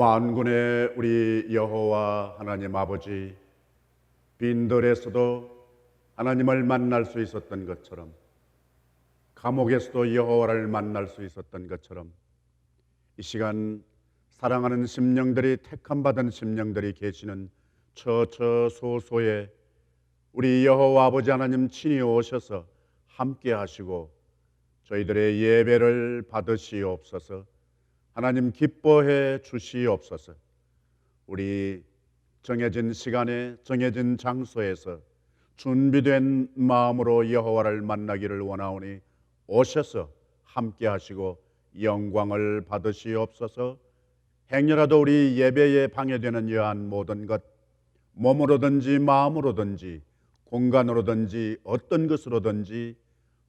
만군의 우리 여호와 하나님 아버지, 빈들에서도 하나님을 만날 수 있었던 것처럼, 감옥에서도 여호와를 만날 수 있었던 것처럼, 이 시간 사랑하는 심령들이, 택함받은 심령들이 계시는 처처소소에 우리 여호와 아버지 하나님 친히 오셔서 함께 하시고 저희들의 예배를 받으시옵소서. 하나님 기뻐해 주시옵소서. 우리 정해진 시간에 정해진 장소에서 준비된 마음으로 여호와를 만나기를 원하오니 오셔서 함께 하시고 영광을 받으시옵소서. 행여라도 우리 예배에 방해되는 이러한 모든 것, 몸으로든지 마음으로든지 공간으로든지 어떤 것으로든지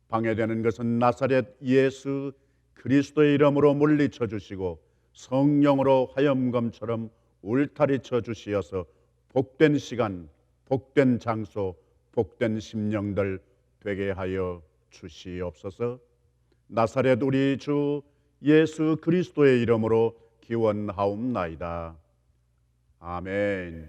방해되는 것은 나사렛 예수 그리스도의 이름으로 물리쳐 주시고 성령으로 화염검처럼 울타리쳐 주시어서 복된 시간, 복된 장소, 복된 심령들 되게 하여 주시옵소서. 나사렛 우리 주 예수 그리스도의 이름으로 기원하옵나이다. 아멘.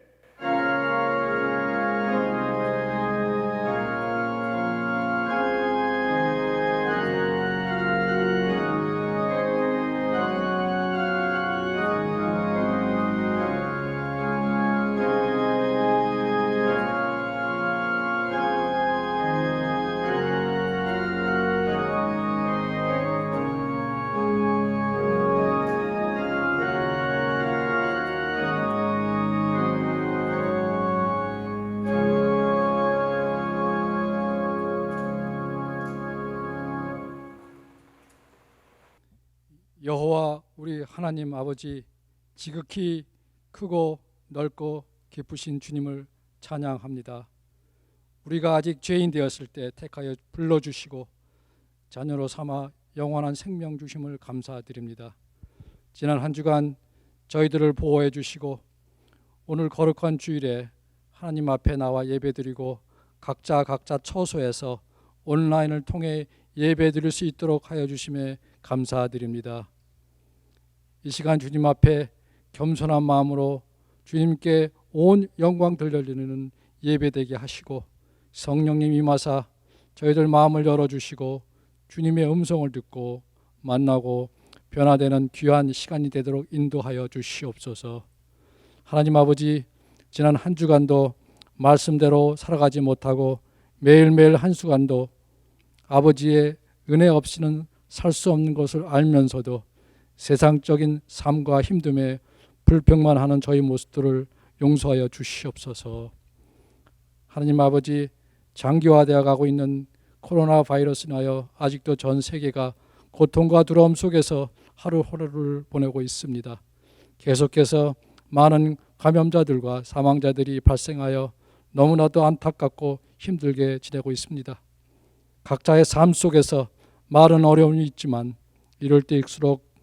여호와 우리 하나님 아버지, 지극히 크고 넓고 깊으신 주님을 찬양합니다. 우리가 아직 죄인 되었을 때 택하여 불러주시고 자녀로 삼아 영원한 생명 주심을 감사드립니다. 지난 한 주간 저희들을 보호해 주시고 오늘 거룩한 주일에 하나님 앞에 나와 예배드리고 각자 처소에서 온라인을 통해 예배드릴 수 있도록 하여 주심에 감사드립니다. 이 시간 주님 앞에 겸손한 마음으로 주님께 온 영광 들려드리는 예배되게 하시고 성령님 임하사 저희들 마음을 열어주시고 주님의 음성을 듣고 만나고 변화되는 귀한 시간이 되도록 인도하여 주시옵소서. 하나님 아버지, 지난 한 주간도 말씀대로 살아가지 못하고 매일매일 한순간도 아버지의 은혜 없이는 살 수 없는 것을 알면서도 세상적인 삶과 힘듦에 불평만 하는 저희 모습들을 용서하여 주시옵소서. 하나님 아버지, 장기화되어 가고 있는 코로나 바이러스로 인하여 아직도 전 세계가 고통과 두려움 속에서 하루하루를 보내고 있습니다. 계속해서 많은 감염자들과 사망자들이 발생하여 너무나도 안타깝고 힘들게 지내고 있습니다. 각자의 삶 속에서 많은 어려움이 있지만 이럴 때일수록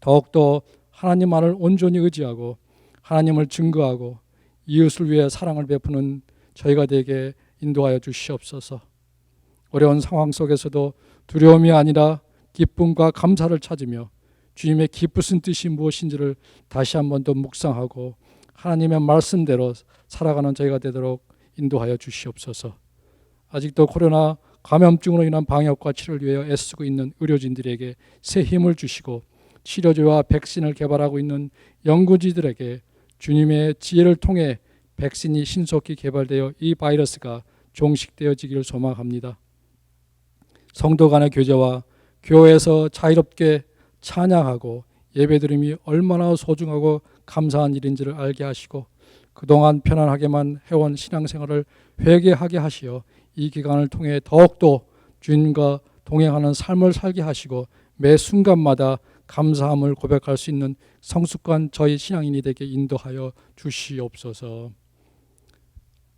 더욱더 하나님만을 온전히 의지하고 하나님을 증거하고 이웃을 위해 사랑을 베푸는 저희가 되게 인도하여 주시옵소서. 어려운 상황 속에서도 두려움이 아니라 기쁨과 감사를 찾으며 주님의 기쁘신 뜻이 무엇인지를 다시 한 번 더 묵상하고 하나님의 말씀대로 살아가는 저희가 되도록 인도하여 주시옵소서. 아직도 코로나 감염증으로 인한 방역과 치료를 위하여 애쓰고 있는 의료진들에게 새 힘을 주시고 치료제와 백신을 개발하고 있는 연구진들에게 주님의 지혜를 통해 백신이 신속히 개발되어 이 바이러스가 종식되어지기를 소망합니다. 성도 간의 교제와 교회에서 자유롭게 찬양하고 예배드림이 얼마나 소중하고 감사한 일인지를 알게 하시고 그동안 편안하게만 해온 신앙생활을 회개하게 하시어 이 기간을 통해 더욱더 주님과 동행하는 삶을 살게 하시고 매 순간마다 감사함을 고백할 수 있는 성숙한 저희 신앙인이 되게 인도하여 주시옵소서.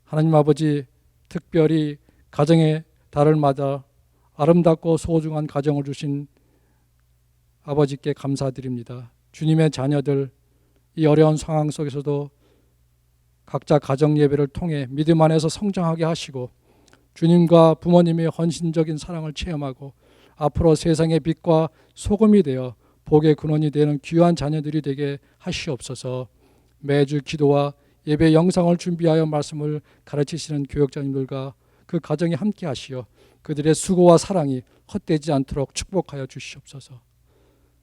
하나님 아버지, 특별히 가정의 달을 맞아 아름답고 소중한 가정을 주신 아버지께 감사드립니다. 주님의 자녀들 이 어려운 상황 속에서도 각자 가정 예배를 통해 믿음 안에서 성장하게 하시고 주님과 부모님의 헌신적인 사랑을 체험하고 앞으로 세상의 빛과 소금이 되어 복의 근원이 되는 귀한 자녀들이 되게 하시옵소서. 매주 기도와 예배 영상을 준비하여 말씀을 가르치시는 교역자님들과 그 가정에 함께 하시어 그들의 수고와 사랑이 헛되지 않도록 축복하여 주시옵소서.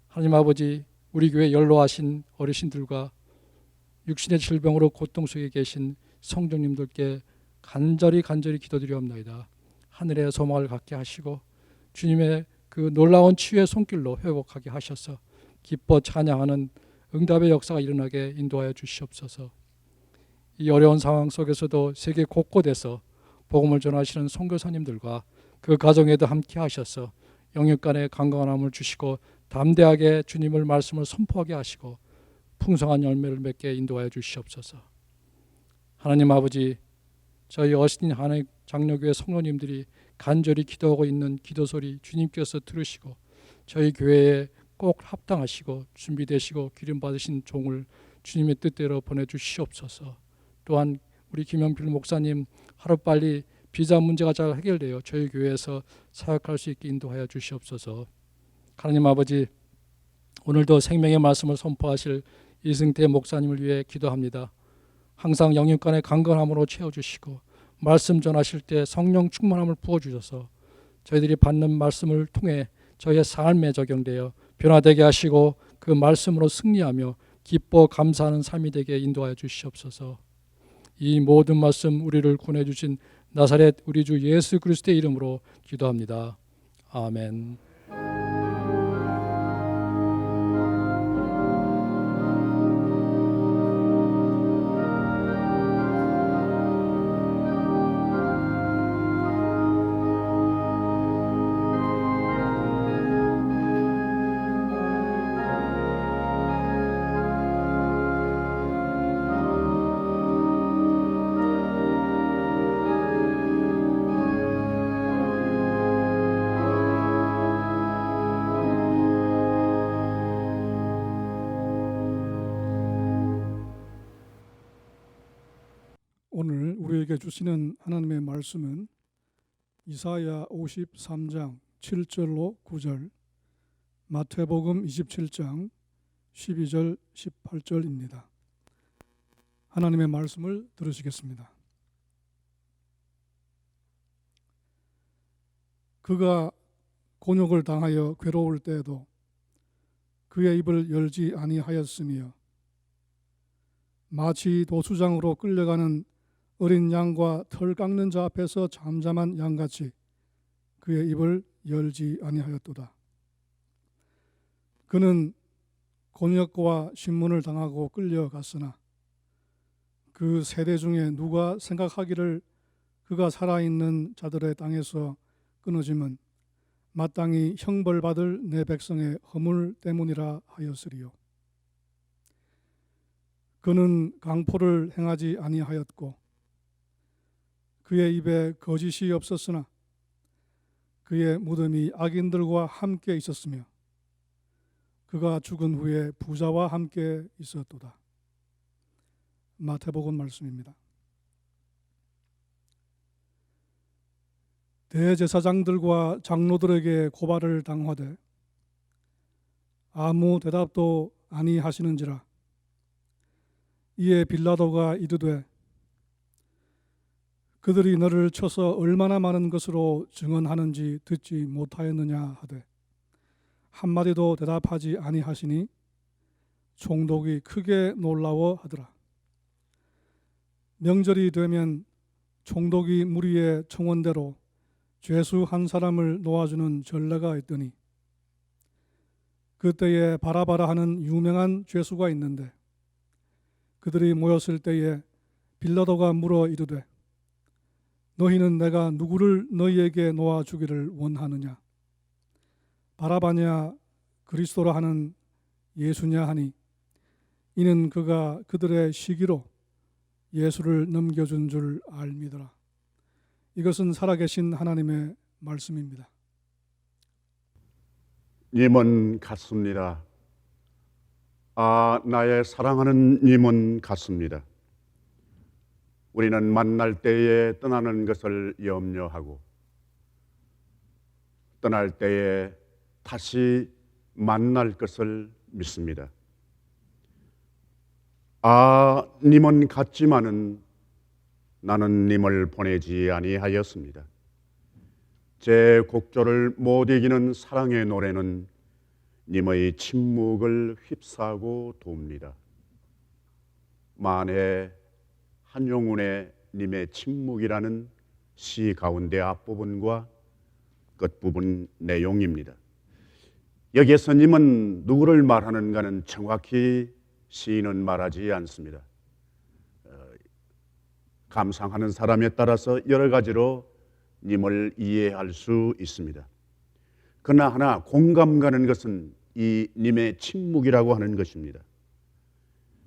하나님 아버지, 우리 교회 연로하신 어르신들과 육신의 질병으로 고통 속에 계신 성도님들께 간절히 기도드리옵나이다. 하늘의 소망을 갖게 하시고 주님의 그 놀라운 치유의 손길로 회복하게 하셔서 기뻐 찬양하는 응답의 역사가 일어나게 인도하여 주시옵소서. 이 어려운 상황 속에서도 세계 곳곳에서 복음을 전하시는 선교사님들과 그 가정에도 함께 하셔서 영육간의 건강함을 주시고 담대하게 주님을 말씀을 선포하게 하시고 풍성한 열매를 맺게 인도하여 주시옵소서. 하나님 아버지, 저희 어신인 하나님 장로교회 성도님들이 간절히 기도하고 있는 기도소리 주님께서 들으시고 저희 교회에 꼭 합당하시고 준비되시고 기름 받으신 종을 주님의 뜻대로 보내주시옵소서. 또한 우리 김영필 목사님 하루빨리 비자 문제가 잘 해결되어 저희 교회에서 사역할 수 있게 인도하여 주시옵소서. 하나님 아버지, 오늘도 생명의 말씀을 선포하실 이승태 목사님을 위해 기도합니다. 항상 영육간의 강건함으로 채워주시고 말씀 전하실 때 성령 충만함을 부어주셔서 저희들이 받는 말씀을 통해 저희의 삶에 적용되어 변화되게 하시고 그 말씀으로 승리하며 기뻐 감사하는 삶이 되게 인도하여 주시옵소서. 이 모든 말씀 우리를 구원해 주신 나사렛 우리 주 예수 그리스도의 이름으로 기도합니다. 아멘. 오늘 우리에게 주시는 하나님의 말씀은 이사야 53장 7절로 9절, 마태복음 27장 12절 18절입니다. 하나님의 말씀을 들으시겠습니다. 그가 곤욕을 당하여 괴로울 때에도 그의 입을 열지 아니하였으며 마치 도수장으로 끌려가는 어린 양과 털 깎는 자 앞에서 잠잠한 양같이 그의 입을 열지 아니하였도다. 그는 곤욕과 신문을 당하고 끌려갔으나 그 세대 중에 누가 생각하기를 그가 살아있는 자들의 땅에서 끊어짐은 마땅히 형벌받을 내 백성의 허물 때문이라 하였으리요. 그는 강포를 행하지 아니하였고 그의 입에 거짓이 없었으나 그의 무덤이 악인들과 함께 있었으며 그가 죽은 후에 부자와 함께 있었도다. 마태복음 말씀입니다. 대제사장들과 장로들에게 고발을 당하되 아무 대답도 아니하시는지라. 이에 빌라도가 이르되 그들이 너를 쳐서 얼마나 많은 것으로 증언하는지 듣지 못하였느냐 하되 한마디도 대답하지 아니하시니 총독이 크게 놀라워하더라. 명절이 되면 총독이 무리의 청원대로 죄수 한 사람을 놓아주는 전례가 있더니 그때에 바라바라 하는 유명한 죄수가 있는데 그들이 모였을 때에 빌라도가 물어 이르되 너희는 내가 누구를 너희에게 놓아주기를 원하느냐? 바라바냐 그리스도라 하는 예수냐 하니 이는 그가 그들의 시기로 예수를 넘겨준 줄 알미더라. 이것은 살아계신 하나님의 말씀입니다. 님은 같습니다. 아, 나의 사랑하는 님은 같습니다. 우리는 만날 때에 떠나는 것을 염려하고 떠날 때에 다시 만날 것을 믿습니다. 아, 님은 갔지만은 나는 님을 보내지 아니하였습니다. 제 곡조를 못 이기는 사랑의 노래는 님의 침묵을 휩싸고 돕니다. 만해 한용운의 님의 침묵이라는 시 가운데 앞부분과 끝부분 내용입니다. 여기에서 님은 누구를 말하는가는 정확히 시인은 말하지 않습니다. 감상하는 사람에 따라서 여러 가지로 님을 이해할 수 있습니다. 그러나 하나 공감 가는 것은 이 님의 침묵이라고 하는 것입니다.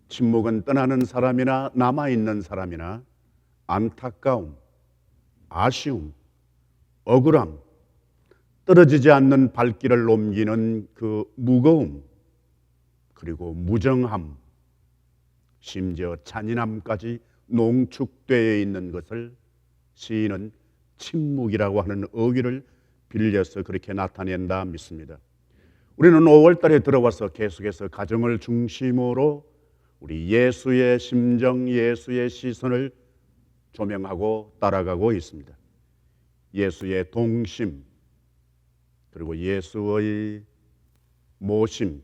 침묵은 떠나는 사람이나 남아있는 사람이나 안타까움, 아쉬움, 억울함, 떨어지지 않는 발길을 옮기는 그 무거움, 그리고 무정함, 심지어 잔인함까지 농축되어 있는 것을 시인은 침묵이라고 하는 어휘를 빌려서 그렇게 나타낸다 믿습니다. 우리는 5월 달에 들어와서 계속해서 가정을 중심으로 우리 예수의 심정, 예수의 시선을 조명하고 따라가고 있습니다. 예수의 동심, 그리고 예수의 모심.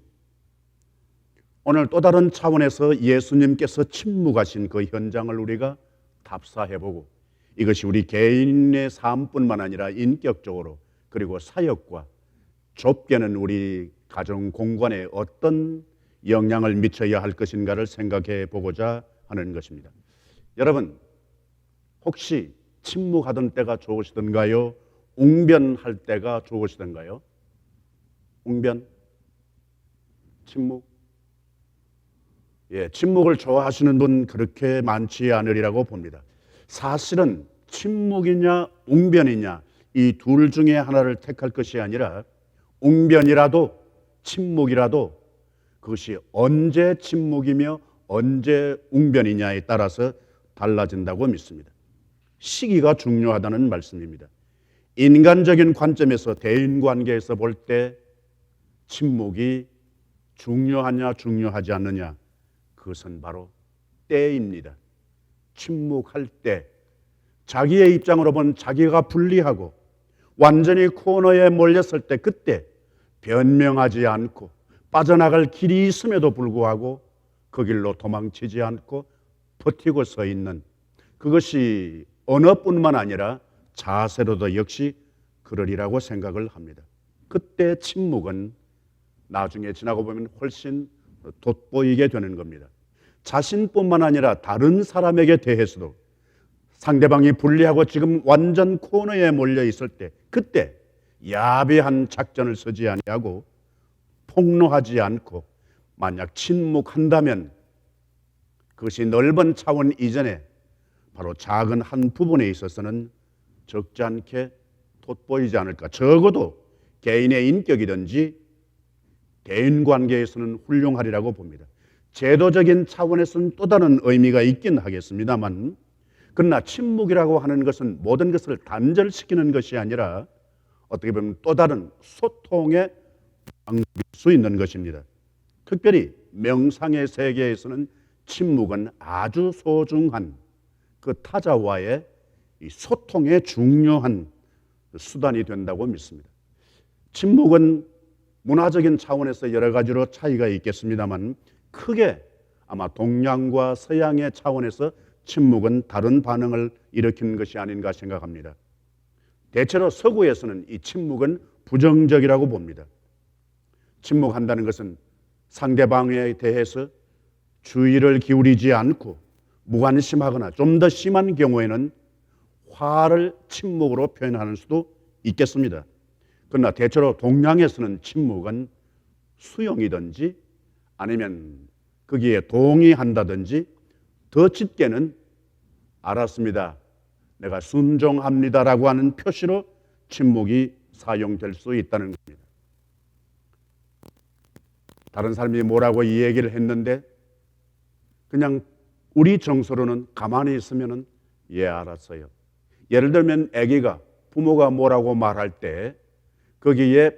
오늘 또 다른 차원에서 예수님께서 침묵하신 그 현장을 우리가 답사해보고 이것이 우리 개인의 삶뿐만 아니라 인격적으로 그리고 사역과 좁게는 우리 가정 공간에 어떤 영향을 미쳐야 할 것인가를 생각해 보고자 하는 것입니다. 여러분, 혹시 침묵하던 때가 좋으시던가요? 웅변할 때가 좋으시던가요? 웅변? 침묵? 예, 침묵을 좋아하시는 분 그렇게 많지 않으리라고 봅니다. 사실은 침묵이냐 웅변이냐 이 둘 중에 하나를 택할 것이 아니라 웅변이라도 침묵이라도 그것이 언제 침묵이며 언제 웅변이냐에 따라서 달라진다고 믿습니다. 시기가 중요하다는 말씀입니다. 인간적인 관점에서 대인관계에서 볼 때 침묵이 중요하냐 중요하지 않느냐 그것은 바로 때입니다. 침묵할 때 자기의 입장으로 본 자기가 불리하고 완전히 코너에 몰렸을 때 그때 변명하지 않고 빠져나갈 길이 있음에도 불구하고 그 길로 도망치지 않고 버티고 서 있는 그것이 언어뿐만 아니라 자세로도 역시 그러리라고 생각을 합니다. 그때 침묵은 나중에 지나고 보면 훨씬 돋보이게 되는 겁니다. 자신뿐만 아니라 다른 사람에게 대해서도 상대방이 불리하고 지금 완전 코너에 몰려 있을 때 그때 야비한 작전을 쓰지 아니하고 폭로하지 않고 만약 침묵한다면 그것이 넓은 차원 이전에 바로 작은 한 부분에 있어서는 적지 않게 돋보이지 않을까. 적어도 개인의 인격이든지 대인관계에서는 훌륭하리라고 봅니다. 제도적인 차원에서는 또 다른 의미가 있긴 하겠습니다만 그러나 침묵이라고 하는 것은 모든 것을 단절시키는 것이 아니라 어떻게 보면 또 다른 소통의 방법일 수 있는 것입니다. 특별히 명상의 세계에서는 침묵은 아주 소중한 그 타자와의 이 소통의 중요한 수단이 된다고 믿습니다. 침묵은 문화적인 차원에서 여러 가지로 차이가 있겠습니다만 크게 아마 동양과 서양의 차원에서 침묵은 다른 반응을 일으키는 것이 아닌가 생각합니다. 대체로 서구에서는 이 침묵은 부정적이라고 봅니다. 침묵한다는 것은 상대방에 대해서 주의를 기울이지 않고 무관심하거나 좀 더 심한 경우에는 화를 침묵으로 표현하는 수도 있겠습니다. 그러나 대체로 동양에서는 침묵은 수용이든지 아니면 거기에 동의한다든지 더 짙게는 알았습니다, 내가 순종합니다라고 하는 표시로 침묵이 사용될 수 있다는 겁니다. 다른 사람이 뭐라고 이 얘기를 했는데 그냥 우리 정서로는 가만히 있으면 예 알았어요. 예를 들면 아기가 부모가 뭐라고 말할 때 거기에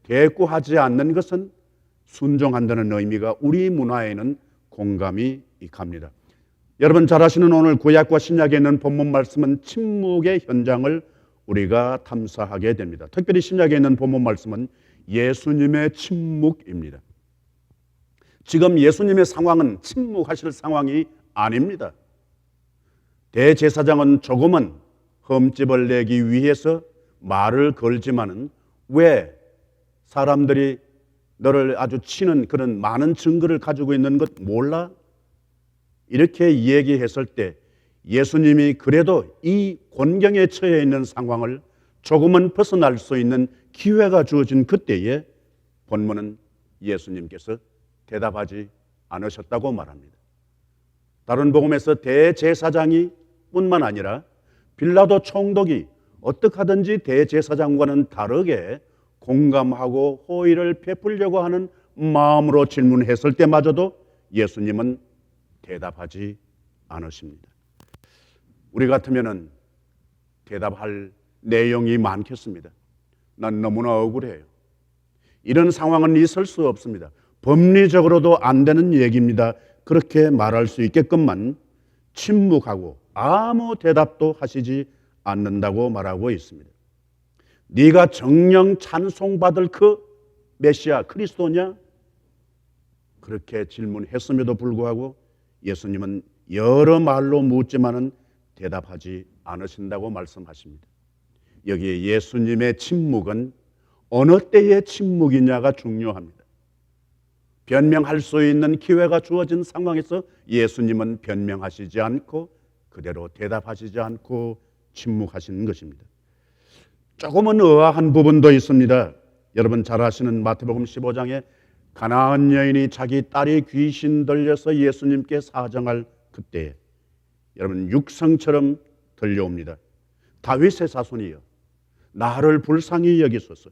대꾸하지 않는 것은 순종한다는 의미가 우리 문화에는 공감이 갑니다. 여러분 잘 아시는 오늘 구약과 신약에 있는 본문 말씀은 침묵의 현장을 우리가 탐사하게 됩니다. 특별히 신약에 있는 본문 말씀은 예수님의 침묵입니다. 지금 예수님의 상황은 침묵하실 상황이 아닙니다. 대제사장은 조금은 흠집을 내기 위해서 말을 걸지만은 왜 사람들이 너를 아주 치는 그런 많은 증거를 가지고 있는 것 몰라? 이렇게 얘기했을 때 예수님이 그래도 이 곤경에 처해 있는 상황을 조금은 벗어날 수 있는 기회가 주어진 그때에 본문은 예수님께서 대답하지 않으셨다고 말합니다. 다른 복음에서 대제사장이 뿐만 아니라 빌라도 총독이 어떻게 하든지 대제사장과는 다르게 공감하고 호의를 베풀려고 하는 마음으로 질문했을 때마저도 예수님은 대답하지 않으십니다. 우리 같으면은 대답할 내용이 많겠습니다. 난 너무나 억울해요. 이런 상황은 있을 수 없습니다. 법리적으로도 안 되는 얘기입니다. 그렇게 말할 수 있게끔만 침묵하고 아무 대답도 하시지 않는다고 말하고 있습니다. 네가 정령 찬송받을 그 메시아 그리스도냐? 그렇게 질문했음에도 불구하고 예수님은 여러 말로 묻지만은 대답하지 않으신다고 말씀하십니다. 여기에 예수님의 침묵은 어느 때의 침묵이냐가 중요합니다. 변명할 수 있는 기회가 주어진 상황에서 예수님은 변명하시지 않고 그대로 대답하시지 않고 침묵하시는 것입니다. 조금은 의아한 부분도 있습니다. 여러분 잘 아시는 마태복음 15장에 가나안 여인이 자기 딸이 귀신 들려서 예수님께 사정할 그때 여러분 육성처럼 들려옵니다. 다윗의 자손이여 나를 불쌍히 여기소서.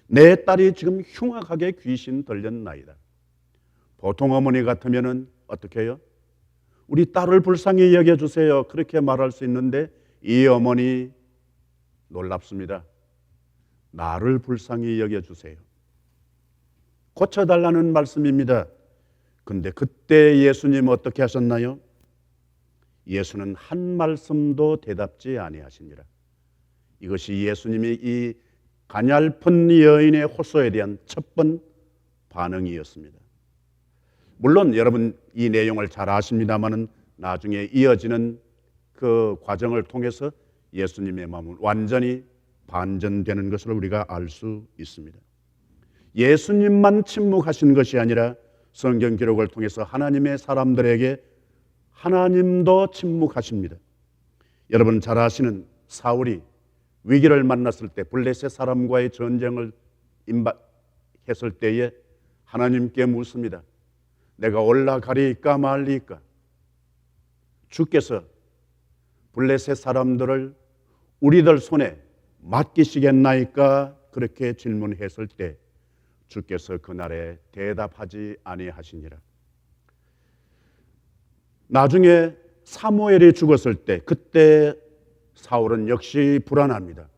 내 딸이 지금 흉악하게 귀신 들렸나이다. 보통 어머니 같으면은 어떻게 해요? 우리 딸을 불쌍히 여겨주세요. 그렇게 말할 수 있는데 이 어머니 놀랍습니다. 나를 불쌍히 여겨주세요. 고쳐달라는 말씀입니다. 근데 그때 예수님 어떻게 하셨나요? 예수는 한 말씀도 대답지 아니하시니라. 이것이 예수님이 이 가냘픈 여인의 호소에 대한 첫 번 반응이었습니다. 물론 여러분 이 내용을 잘 아십니다만은 나중에 이어지는 그 과정을 통해서 예수님의 마음은 완전히 반전되는 것을 우리가 알 수 있습니다. 예수님만 침묵하신 것이 아니라 성경 기록을 통해서 하나님의 사람들에게 하나님도 침묵하십니다. 여러분 잘 아시는 사울이 위기를 만났을 때 블레셋 사람과의 전쟁을 임박했을 때에 하나님께 묻습니다. 내가 올라가리까 말리까? 주께서 블레셋 사람들을 우리들 손에 맡기시겠나이까? 그렇게 질문했을 때 주께서 그날에 대답하지 아니하시니라. 나중에 사무엘이 죽었을 때 그때 사울은 역시 불안합니다.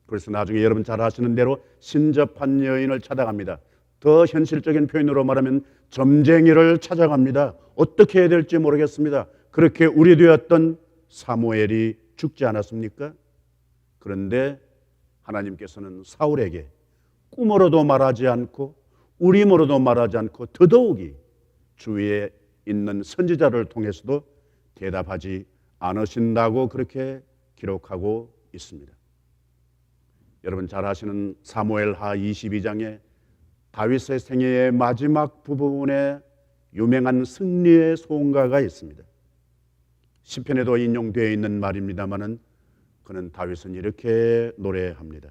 그래서 나중에 여러분 잘 아시는 대로 신접한 여인을 찾아갑니다. 더 현실적인 표현으로 말하면 점쟁이를 찾아갑니다. 어떻게 해야 될지 모르겠습니다. 그렇게 우려되었던 사무엘이 죽지 않았습니까? 그런데 하나님께서는 사울에게 꿈으로도 말하지 않고 우림으로도 말하지 않고 더더욱이 주위에 있는 선지자를 통해서도 대답하지 않으신다고 그렇게 기록하고 있습니다. 여러분 잘 아시는 사무엘하 22장에 다윗의 생애의 마지막 부분에 유명한 승리의 소원가가 있습니다. 시편에도 인용되어 있는 말입니다마는 그는 다윗은 이렇게 노래합니다.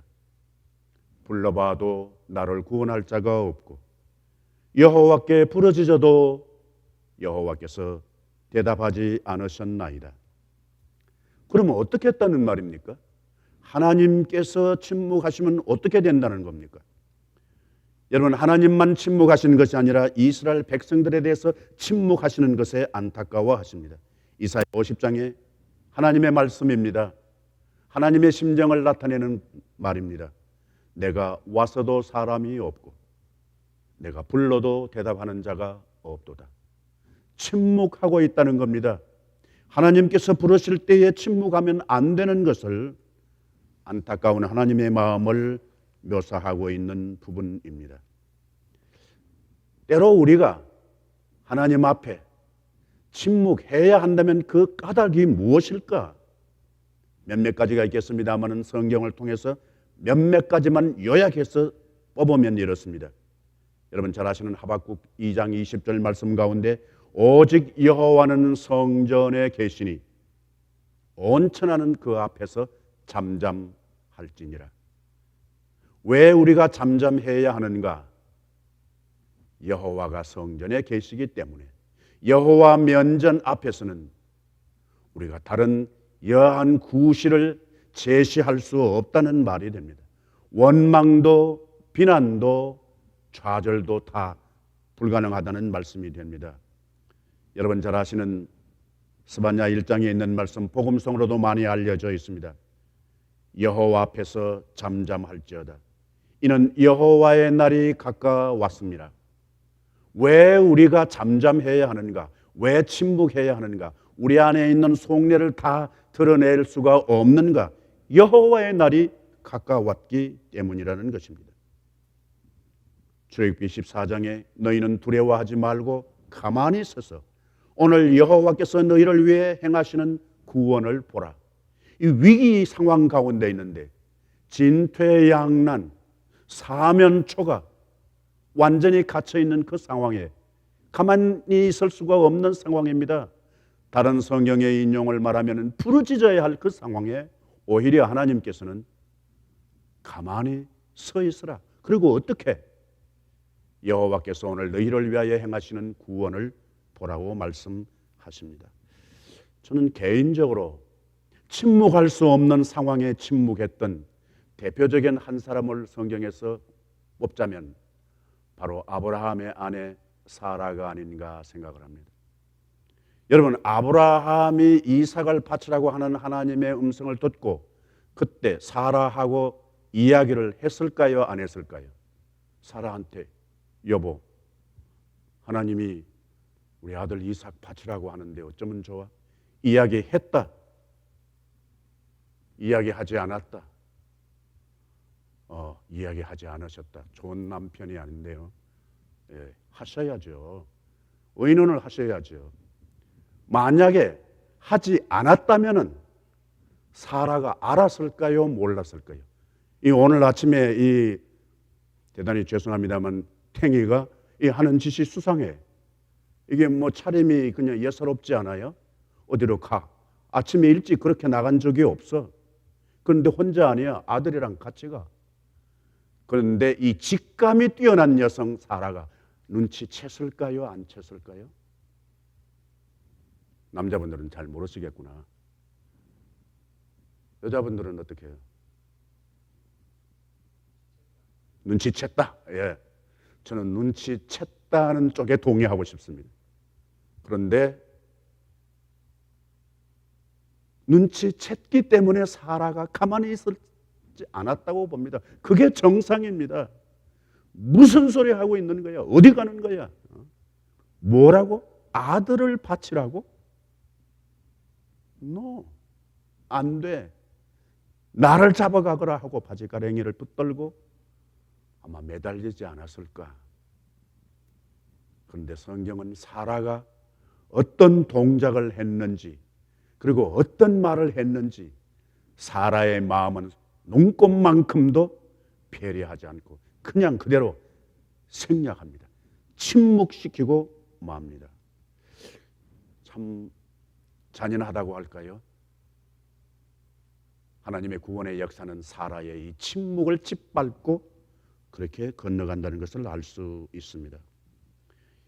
불러봐도 나를 구원할 자가 없고 여호와께 부르짖어도 여호와께서 대답하지 않으셨나이다. 그러면 어떻게 했다는 말입니까? 하나님께서 침묵하시면 어떻게 된다는 겁니까? 여러분 하나님만 침묵하시는 것이 아니라 이스라엘 백성들에 대해서 침묵하시는 것에 안타까워하십니다. 이사야 50장에 하나님의 말씀입니다. 하나님의 심정을 나타내는 말입니다. 내가 와서도 사람이 없고 내가 불러도 대답하는 자가 없도다. 침묵하고 있다는 겁니다. 하나님께서 부르실 때에 침묵하면 안 되는 것을 안타까운 하나님의 마음을 묘사하고 있는 부분입니다. 때로 우리가 하나님 앞에 침묵해야 한다면 그 까닭이 무엇일까? 몇몇 가지가 있겠습니다만 성경을 통해서 몇몇 가지만 요약해서 뽑으면 이렇습니다. 여러분 잘 아시는 하박국 2장 20절 말씀 가운데 오직 여호와는 성전에 계시니 온천하는 그 앞에서 잠잠할지니라. 왜 우리가 잠잠해야 하는가? 여호와가 성전에 계시기 때문에 여호와 면전 앞에서는 우리가 다른 여한 구실을 제시할 수 없다는 말이 됩니다. 원망도 비난도 좌절도 다 불가능하다는 말씀이 됩니다. 여러분 잘 아시는 스바냐 1장에 있는 말씀 복음성으로도 많이 알려져 있습니다. 여호와 앞에서 잠잠할지어다. 이는 여호와의 날이 가까웠습니다. 왜 우리가 잠잠해야 하는가? 왜 침묵해야 하는가? 우리 안에 있는 속내를 다 드러낼 수가 없는가? 여호와의 날이 가까웠기 때문이라는 것입니다. 출애굽기 14장에 너희는 두려워하지 말고 가만히 서서 오늘 여호와께서 너희를 위해 행하시는 구원을 보라. 이 위기 상황 가운데 있는데 진퇴양난, 사면초가 완전히 갇혀있는 그 상황에 가만히 있을 수가 없는 상황입니다. 다른 성경의 인용을 말하면 부르짖어야 할 그 상황에 오히려 하나님께서는 가만히 서 있으라. 그리고 어떻게? 여호와께서 오늘 너희를 위하여 행하시는 구원을 보라고 말씀하십니다. 저는 개인적으로 침묵할 수 없는 상황에 침묵했던 대표적인 한 사람을 성경에서 뽑자면 바로 아브라함의 아내 사라가 아닌가 생각을 합니다. 여러분, 아브라함이 이삭을 바치라고 하는 하나님의 음성을 듣고 그때 사라하고 이야기를 했을까요? 안 했을까요? 사라한테 여보, 하나님이 우리 아들 이삭 바치라고 하는데 어쩌면 좋아? 이야기했다. 이야기하지 않았다. 이야기하지 않으셨다. 좋은 남편이 아닌데요. 예, 하셔야죠. 의논을 하셔야죠. 만약에 하지 않았다면은 사라가 알았을까요? 몰랐을까요? 이 오늘 아침에 이 대단히 죄송합니다만 탱이가 이 하는 짓이 수상해. 이게 뭐 차림이 그냥 예사롭지 않아요? 어디로 가? 아침에 일찍 그렇게 나간 적이 없어. 그런데 혼자 아니야. 아들이랑 같이 가. 그런데 이 직감이 뛰어난 여성 사라가 눈치챘을까요? 안 챘을까요? 남자분들은 잘 모르시겠구나. 여자분들은 어떻게 해요? 눈치챘다. 예, 저는 눈치챘다는 쪽에 동의하고 싶습니다. 그런데 눈치챘기 때문에 사라가 가만히 있지 않았다고 봅니다. 그게 정상입니다. 무슨 소리 하고 있는 거야? 어디 가는 거야? 뭐라고? 아들을 바치라고? No, 안 돼. 나를 잡아가거라 하고 바지가랭이를 붙들고 아마 매달리지 않았을까. 그런데 성경은 사라가 어떤 동작을 했는지 그리고 어떤 말을 했는지 사라의 마음은 눈꼽만큼도 배려하지 않고 그냥 그대로 생략합니다. 침묵시키고 맙니다. 참 잔인하다고 할까요? 하나님의 구원의 역사는 사라의 이 침묵을 짓밟고 그렇게 건너간다는 것을 알 수 있습니다.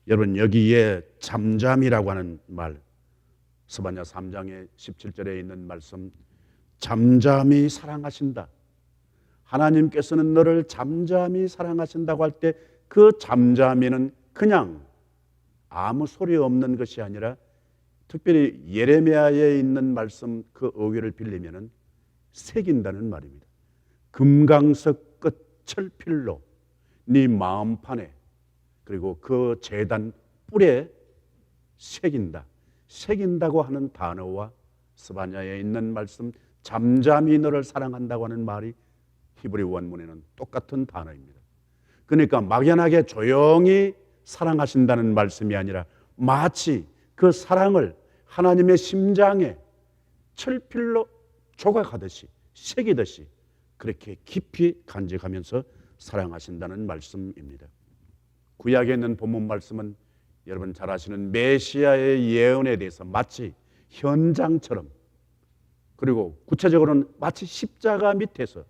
여러분, 여기에 잠잠이라고 하는 말, 스바냐 3장의 17절에 있는 말씀, 잠잠히 사랑하신다. 하나님께서는 너를 잠잠히 사랑하신다고 할 때 그 잠잠이는 그냥 아무 소리 없는 것이 아니라 특별히 예레미야에 있는 말씀 그 어휘를 빌리면은 새긴다는 말입니다. 금강석 끝 철필로 네 마음판에 그리고 그 제단 뿔에 새긴다고 하는 단어와 스바냐에 있는 말씀 잠잠히 너를 사랑한다고 하는 말이 히브리 원문에는 똑같은 단어입니다. 그러니까 막연하게 조용히 사랑하신다는 말씀이 아니라 마치 그 사랑을 하나님의 심장에 철필로 조각하듯이 새기듯이 그렇게 깊이 간직하면서 사랑하신다는 말씀입니다. 구약에 있는 본문 말씀은 여러분 잘 아시는 메시아의 예언에 대해서 마치 현장처럼 그리고 구체적으로는 마치 십자가 밑에서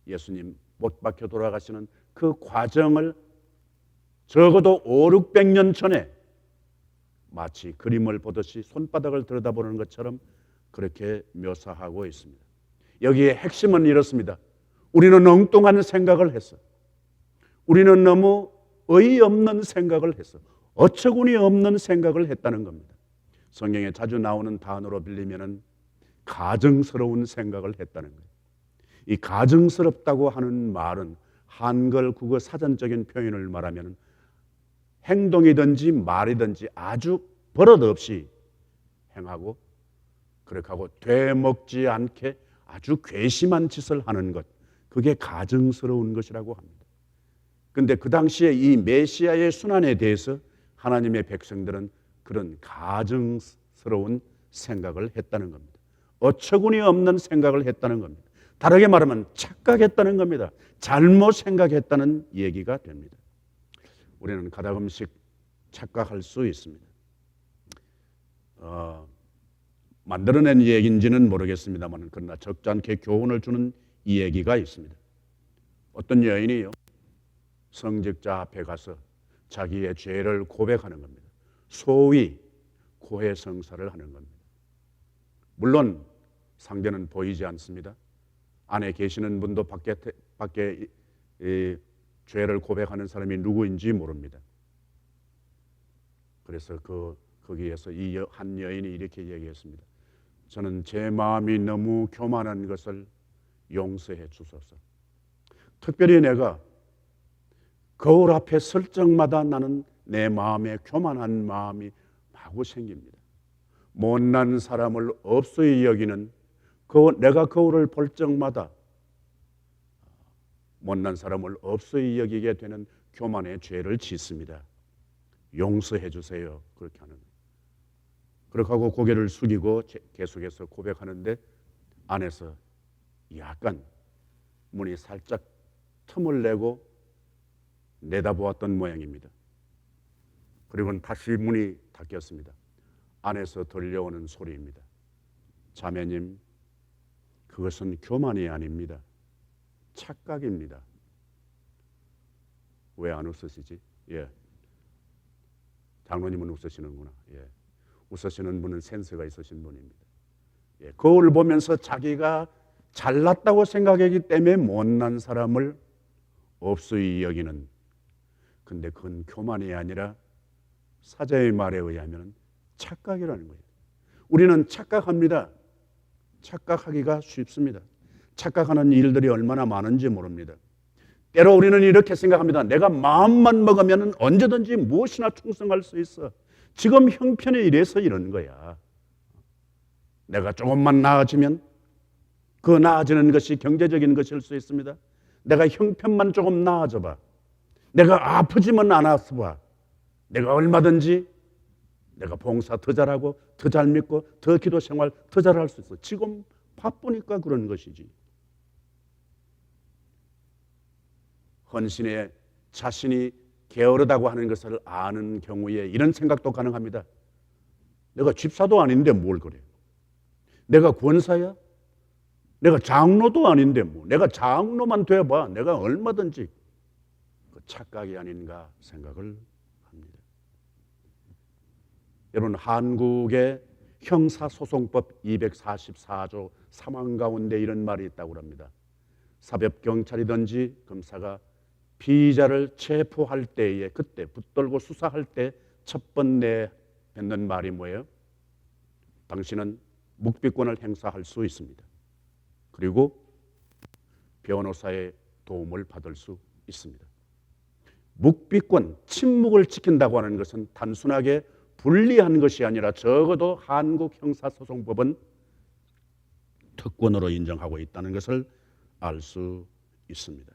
예수님 못 박혀 돌아가시는 그 과정을 적어도 5, 600년 전에 마치 그림을 보듯이 손바닥을 들여다보는 것처럼 그렇게 묘사하고 있습니다. 여기에 핵심은 이렇습니다. 우리는 엉뚱한 생각을 했어. 우리는 너무 어이없는 생각을 했어. 어처구니 없는 생각을 했다는 겁니다. 성경에 자주 나오는 단어로 빌리면은 가증스러운 생각을 했다는 거예요. 이 가증스럽다고 하는 말은 한글 국어 사전적인 표현을 말하면 행동이든지 말이든지 아주 버릇없이 행하고 그렇게 하고 되먹지 않게 아주 괘씸한 짓을 하는 것, 그게 가증스러운 것이라고 합니다. 그런데 그 당시에 이 메시아의 순환에 대해서 하나님의 백성들은 그런 가증스러운 생각을 했다는 겁니다. 어처구니 없는 생각을 했다는 겁니다. 다르게 말하면 착각했다는 겁니다. 잘못 생각했다는 얘기가 됩니다. 우리는 가다금씩 착각할 수 있습니다. 만들어낸 얘기인지는 모르겠습니다만 그러나 적잖게 교훈을 주는 이 얘기가 있습니다. 어떤 여인이요 성직자 앞에 가서 자기의 죄를 고백하는 겁니다. 소위 고해성사를 하는 겁니다. 물론 상대는 보이지 않습니다. 안에 계시는 분도 밖에 죄를 고백하는 사람이 누구인지 모릅니다. 그래서 거기에서 이 한 여인이 이렇게 얘기했습니다. 저는 제 마음이 너무 교만한 것을 용서해 주소서. 특별히 내가 거울 앞에 설 적마다 나는 내 마음에 교만한 마음이 마구 생깁니다. 못난 사람을 없소히 여기는 내가 거울을 볼 적마다 못난 사람을 없소히 여기게 되는 교만의 죄를 짓습니다. 용서해 주세요. 그렇게 하는 거예요. 그렇게 하고 고개를 숙이고 계속해서 고백하는데 안에서 약간 문이 살짝 틈을 내고 내다보았던 모양입니다. 그리고는 다시 문이 닫혔습니다. 안에서 들려오는 소리입니다. 자매님, 그것은 교만이 아닙니다. 착각입니다. 왜 안 웃으시지? 예. 장로님은 웃으시는구나. 예. 웃으시는 분은 센스가 있으신 분입니다. 예. 거울을 보면서 자기가 잘났다고 생각하기 때문에 못난 사람을 없소히 여기는, 근데 그건 교만이 아니라 사자의 말에 의하면 착각이라는 거예요. 우리는 착각합니다. 착각하기가 쉽습니다. 착각하는 일들이 얼마나 많은지 모릅니다. 때로 우리는 이렇게 생각합니다. 내가 마음만 먹으면 언제든지 무엇이나 충성할 수 있어. 지금 형편이 이래서 이런 거야. 내가 조금만 나아지면 그 나아지는 것이 경제적인 것일 수 있습니다. 내가 형편만 조금 나아져 봐. 내가 아프지만 않아서 봐. 내가 얼마든지 내가 봉사 더 잘하고 더 잘 믿고 더 기도 생활 더 잘할 수 있어. 지금 바쁘니까 그런 것이지. 헌신에 자신이 게으르다고 하는 것을 아는 경우에 이런 생각도 가능합니다. 내가 집사도 아닌데 뭘 그래? 내가 권사야? 내가 장로도 아닌데 뭐. 내가 장로만 돼봐. 내가 얼마든지. 그 착각이 아닌가 생각을 합니다. 여러분, 한국의 형사소송법 244조 3항 가운데 이런 말이 있다고 합니다. 사법경찰이든지 검사가 피의자를 체포할 때에 그때 붙들고 수사할 때 첫 번째 뱉는 말이 뭐예요? 당신은 묵비권을 행사할 수 있습니다. 그리고 변호사의 도움을 받을 수 있습니다. 묵비권, 침묵을 지킨다고 하는 것은 단순하게 불리한 것이 아니라 적어도 한국 형사소송법은 특권으로 인정하고 있다는 것을 알 수 있습니다.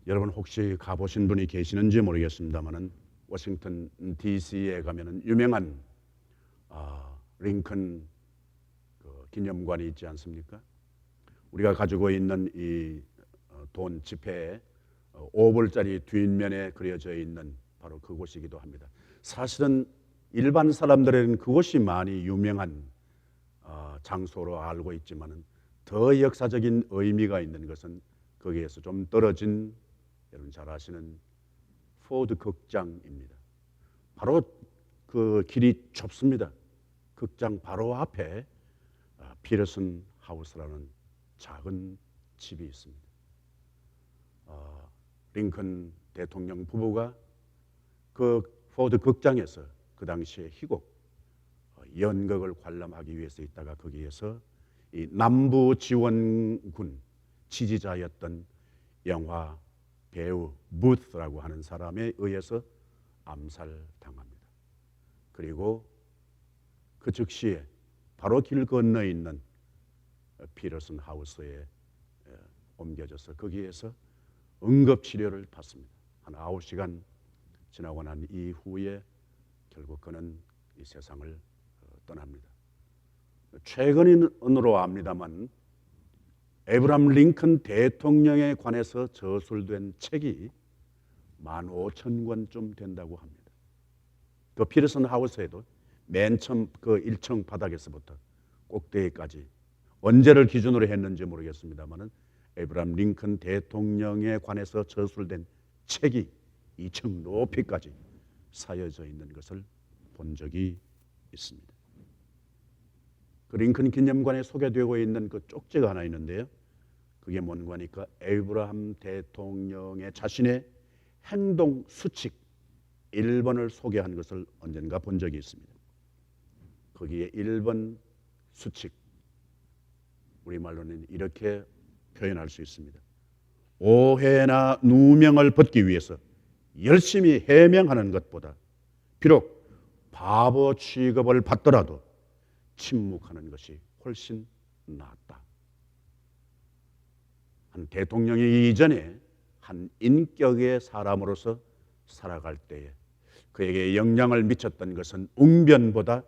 여러분 혹시 가보신 분이 계시는지 모르겠습니다만은 워싱턴 DC에 가면은 유명한 링컨 기념관이 있지 않습니까? 우리가 가지고 있는 이 돈 지폐에 5불짜리 뒷면에 그려져 있는 바로 그곳이기도 합니다. 사실은 일반 사람들에게는 그곳이 많이 유명한 장소로 알고 있지만은 더 역사적인 의미가 있는 것은 거기에서 좀 떨어진 여러분 잘 아시는 포드 극장입니다. 바로 그 길이 좁습니다. 극장 바로 앞에 피터슨 하우스라는 작은 집이 있습니다. 링컨 대통령 부부가 그 포드 극장에서 그 당시에 희곡 연극을 관람하기 위해서 있다가 거기에서 이 남부 지원군 지지자였던 영화 배우 무스라고 하는 사람에 의해서 암살당합니다. 그리고 그 즉시에 바로 길 건너 있는 피터슨 하우스에 옮겨져서 거기에서 응급치료를 받습니다. 한 9시간 지나고 난 이후에 결국 그는 이 세상을 떠납니다. 최근으로 압니다만 에브라함 링컨 대통령에 관해서 저술된 책이 15,000권쯤 된다고 합니다. 그 피터슨 하우스에도 맨 처음 그 1층 바닥에서부터 꼭대기까지 언제를 기준으로 했는지 모르겠습니다만은 에브라함 링컨 대통령에 관해서 저술된 책이 2층 높이까지 쌓여져 있는 것을 본 적이 있습니다. 그 링컨 기념관에 소개되고 있는 그 쪽지가 하나 있는데요. 그게 뭔가 하니까 에브라함 대통령의 자신의 행동 수칙 1번을 소개한 것을 언젠가 본 적이 있습니다. 거기에 1번 수칙 우리말로는 이렇게 표현할 수 있습니다. 오해나 누명을 벗기 위해서 열심히 해명하는 것보다 비록 바보 취급을 받더라도 침묵하는 것이 훨씬 낫다. 한 대통령이 이전에 한 인격의 사람으로서 살아갈 때에 그에게 영향을 미쳤던 것은 웅변보다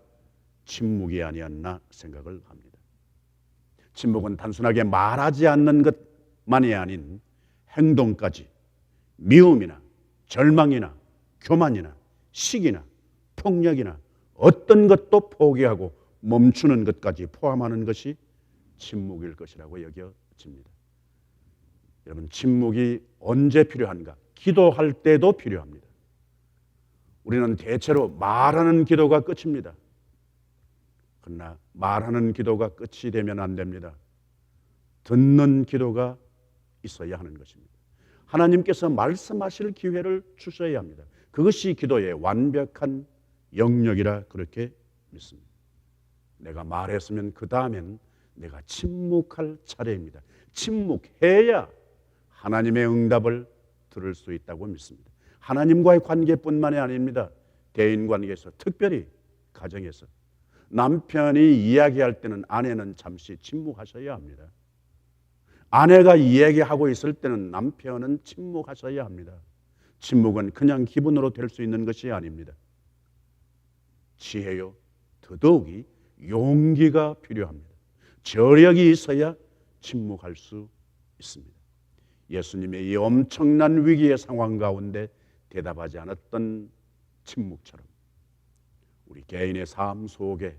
침묵이 아니었나 생각을 합니다. 침묵은 단순하게 말하지 않는 것만이 아닌 행동까지 미움이나 절망이나 교만이나 시기나 폭력이나 어떤 것도 포기하고 멈추는 것까지 포함하는 것이 침묵일 것이라고 여겨집니다. 여러분 침묵이 언제 필요한가? 기도할 때도 필요합니다. 우리는 대체로 말하는 기도가 끝입니다. 그러나 말하는 기도가 끝이 되면 안 됩니다. 듣는 기도가 있어야 하는 것입니다. 하나님께서 말씀하실 기회를 주셔야 합니다. 그것이 기도의 완벽한 영역이라 그렇게 믿습니다. 내가 말했으면 그 다음엔 내가 침묵할 차례입니다. 침묵해야 하나님의 응답을 들을 수 있다고 믿습니다. 하나님과의 관계뿐만이 아닙니다. 대인관계에서 특별히 가정에서 남편이 이야기할 때는 아내는 잠시 침묵하셔야 합니다. 아내가 이야기하고 있을 때는 남편은 침묵하셔야 합니다. 침묵은 그냥 기분으로 될 수 있는 것이 아닙니다. 지혜요, 더더욱이 용기가 필요합니다. 저력이 있어야 침묵할 수 있습니다. 예수님의 이 엄청난 위기의 상황 가운데 대답하지 않았던 침묵처럼 우리 개인의 삶 속에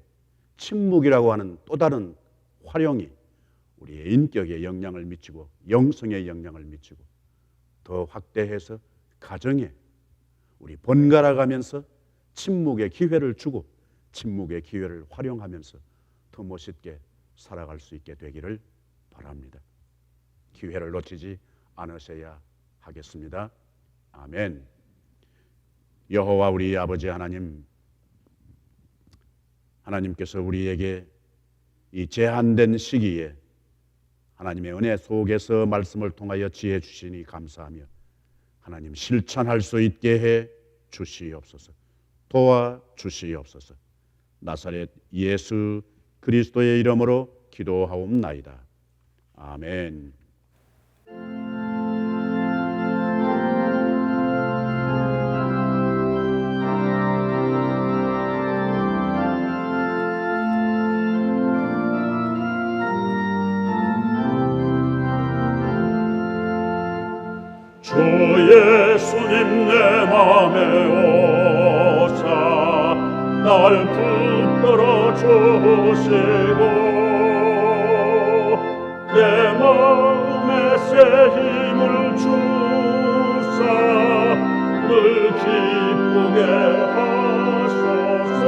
침묵이라고 하는 또 다른 활용이 우리의 인격에 영향을 미치고 영성에 영향을 미치고 더 확대해서 가정에 우리 번갈아 가면서 침묵의 기회를 주고 침묵의 기회를 활용하면서 더 멋있게 살아갈 수 있게 되기를 바랍니다. 기회를 놓치지 않으셔야 하겠습니다. 아멘. 여호와 우리 아버지 하나님, 하나님께서 우리에게 이 제한된 시기에 하나님의 은혜 속에서 말씀을 통하여 지혜 주시니 감사하며 하나님 실천할 수 있게 해 주시옵소서. 도와 주시옵소서. 나사렛 예수 그리스도의 이름으로 기도하옵나이다. 아멘. 주 예수님 내 맘에 오사 날 붙들어 주시고 내 마음에 새 힘을 주사 늘 기쁘게 하소서.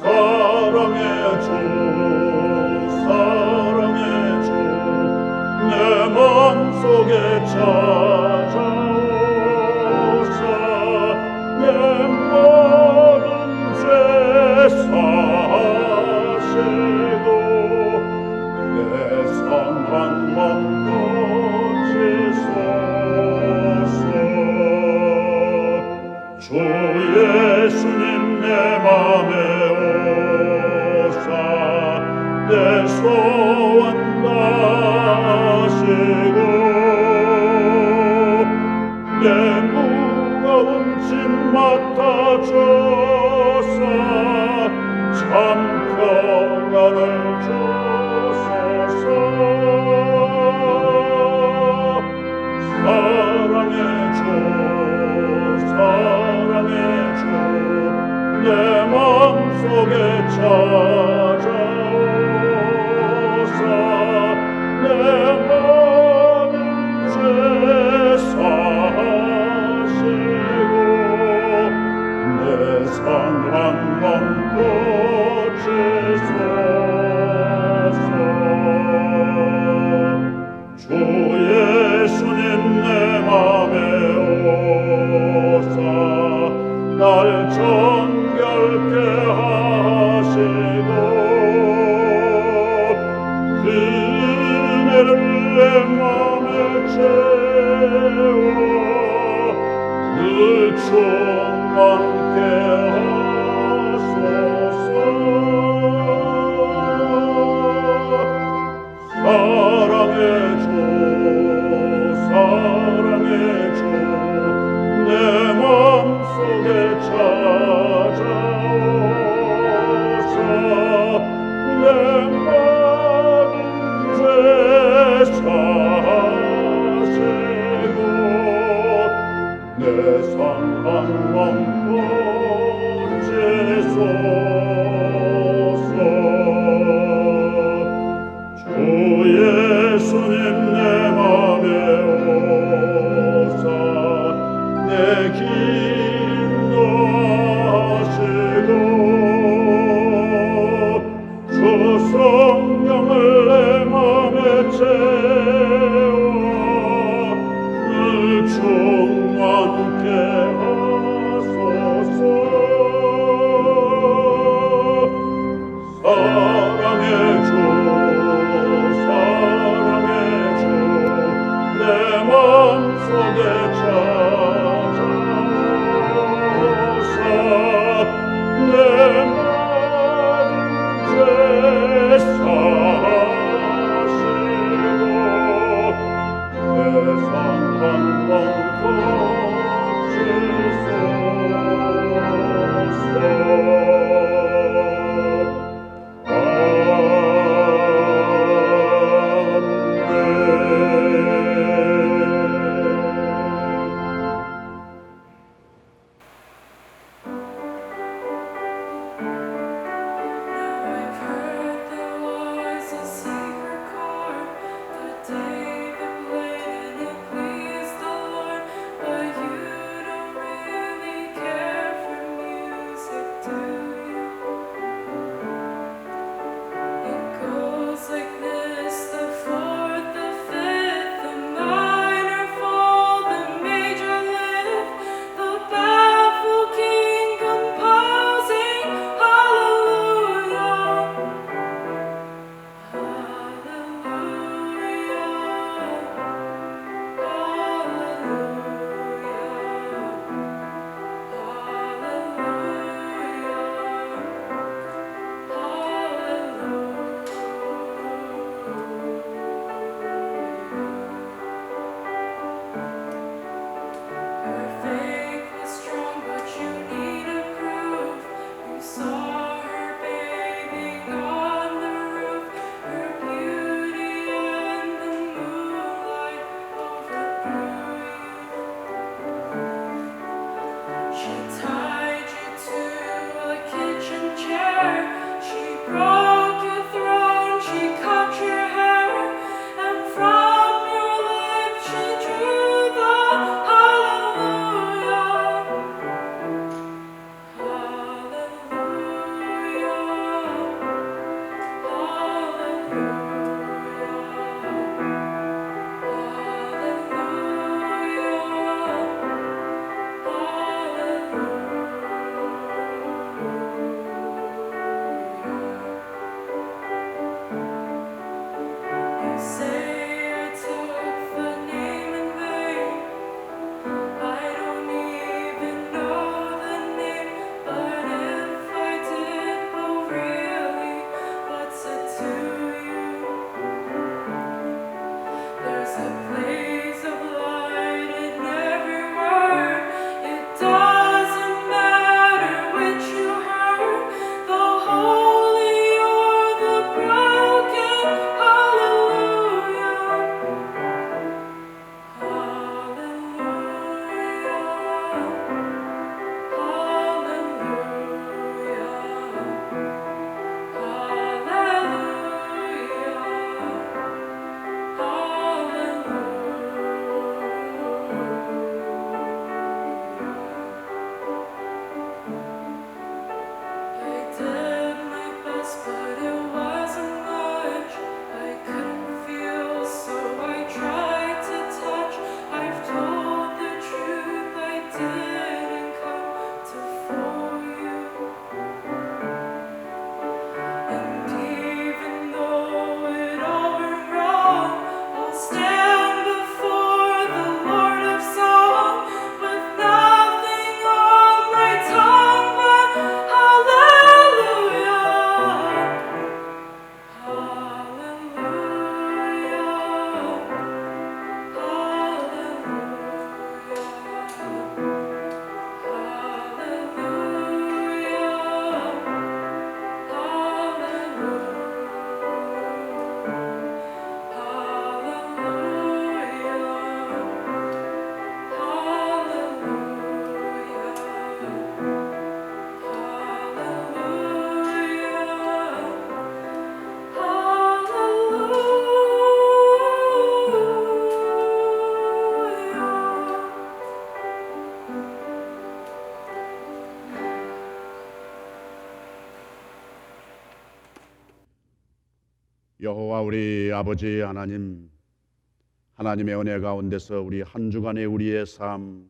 사랑의 주 사랑의 주 내 맘속에 찾아오사 내 모든 죄 사시고 내 상한 맘 고치소서. 주 예수님 내 맘에 오사 내 소원 다시고 내 무거운 짐 맡아줘서 참 평안을 주소서. 사랑의 주 사랑의 주 내 맘속에 찾아오사 내 모든 죄 사시고 내 상한 맘 고치소서. 주 예수님 내 맘에 오사 날 정결케 하시고 그 은혜를 내 맘에 채워 늘 충만케 하소서. 사랑의 주 사랑의 주 내 맘속에 찾아오사 내 모든 죄 사시고 내 상한 맘 고치소서. 주 예수님 내 맘에 오사 내 기도하시고 주 성령을 내 맘에 채워 늘 충만케 하소서. 사랑의 주 사랑의 주 내 맘속에 찾아 여호와 우리 아버지 하나님, 하나님의 은혜 가운데서 우리 한 주간의 우리의 삶,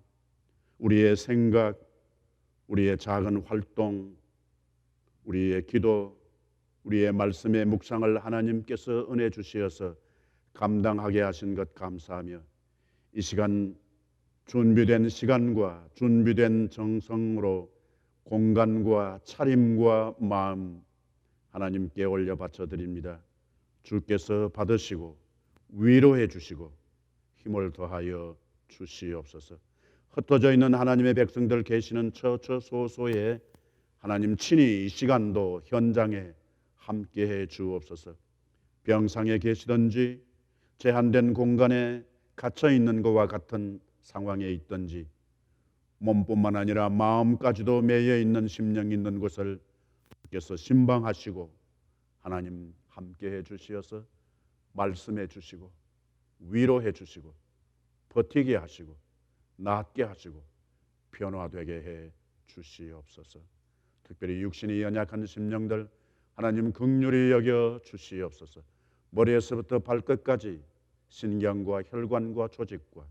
우리의 생각, 우리의 작은 활동, 우리의 기도, 우리의 말씀의 묵상을 하나님께서 은혜 주시어서 감당하게 하신 것 감사하며, 이 시간 준비된 시간과 준비된 정성으로 공간과 차림과 마음 하나님께 올려 바쳐드립니다. 주께서 받으시고 위로해 주시고 힘을 더하여 주시옵소서. 흩어져 있는 하나님의 백성들 계시는 처처소소에 하나님 친히 이 시간도 현장에 함께해 주옵소서. 병상에 계시든지 제한된 공간에 갇혀 있는 것과 같은 상황에 있든지 몸뿐만 아니라 마음까지도 매여 있는 심령 있는 곳을 주께서 신방하시고 하나님 함께해 주시어서 말씀해 주시고 위로해 주시고 버티게 하시고 낫게 하시고 변화되게 해 주시옵소서. 특별히 육신이 연약한 심령들 하나님 긍휼히 여겨 주시옵소서. 머리에서부터 발끝까지 신경과 혈관과 조직과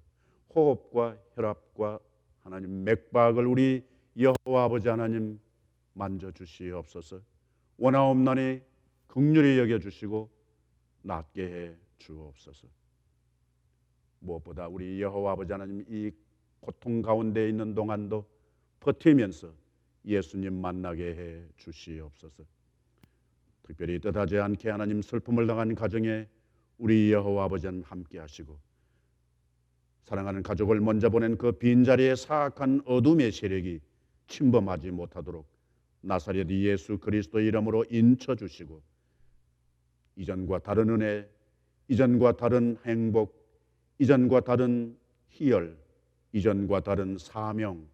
호흡과 혈압과 하나님 맥박을 우리 여호와 아버지 하나님 만져 주시옵소서. 원하옵나니 긍휼히 여겨 주시고 낫게 해 주옵소서. 무엇보다 우리 여호와 아버지 하나님 이 고통 가운데 있는 동안도 버티면서 예수님 만나게 해 주시옵소서. 특별히 뜻하지 않게 하나님 슬픔을 당한 가정에 우리 여호와 아버지 하나님 함께 하시고, 사랑하는 가족을 먼저 보낸 그 빈자리에 사악한 어둠의 세력이 침범하지 못하도록 나사렛 예수 그리스도 이름으로 인쳐 주시고, 이전과 다른 은혜, 이전과 다른 행복, 이전과 다른 희열, 이전과 다른 사명,